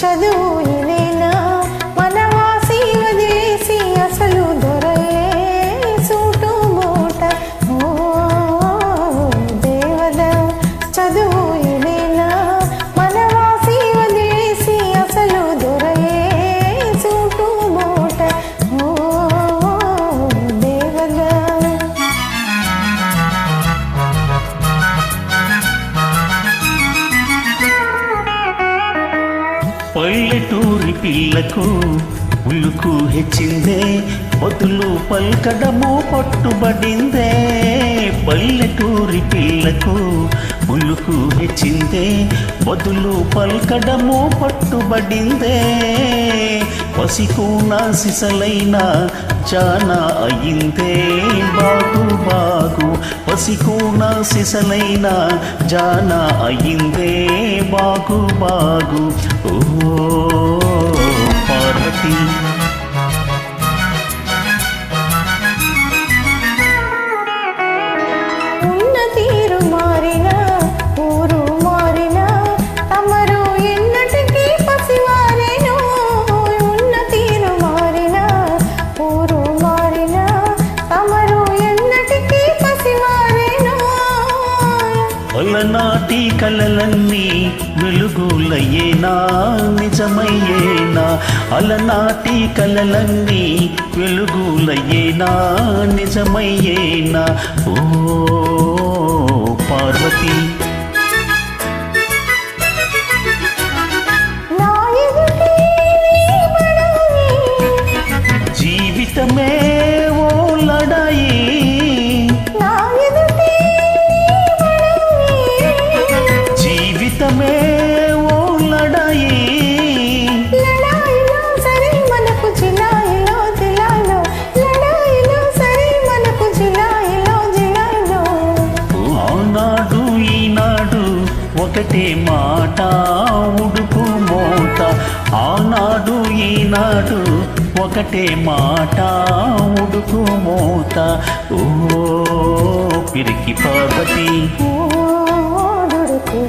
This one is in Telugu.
చదువు ఇదేనా వనవాసి వదిలేసి అసలు దొరయే సూటు మూట. ఓ దేవదా చదువు ఇదేనా వనవాసి వదిలేసి అసలు దొరయే సూటు మూట. ఓ దేవదా పల్లెటూరి పిల్లకు ఉలుకు హెచ్చిందే బతులు పల్కడము పట్టుబడిందే. పల్లెటూరి పిల్లకు ఉలుకు హెచ్చిందే బతులు పల్కడము పట్టుబడిందే. పసికూన సిసలైన చానా అయిందే బాగు బాగు. పసికూన సిసలైన జానా అయిందే బాగు బాగు. ఓ పార్వతి ఉన్న తీరు మారిన ఊరు మారిన తమరు ఎన్నటికీ పసివారేను. ఉన్న తీరు మారిన ఊరు మారిన తమరు ఎన్నటికీ పసివారేను. అలనాటి కలలన్నీ వెలుగులయ్యేనా నిజమయ్యేనా. అలనాటి కలలన్నీ వెలుగులయ్యేనా నిజమయ్యేనా. ఓ పార్వతి జీవితమే ఓ లడాయి. జీవితమే ఓ లడాయి. లడాయిలో సరే మనకు జిలాయిలో జిలాయిలో. లడాయిలో సరే మనకు జిలాయిలో జిలాయిలో. ఆనాడు ఈనాడు ఒకటే మాట ఉడుపు మోత. ఆనాడు ఈనాడు ఒకటే మాట ఉడుకు మోత. ఓ పిరికి పార్వతి ఓ దుడుకు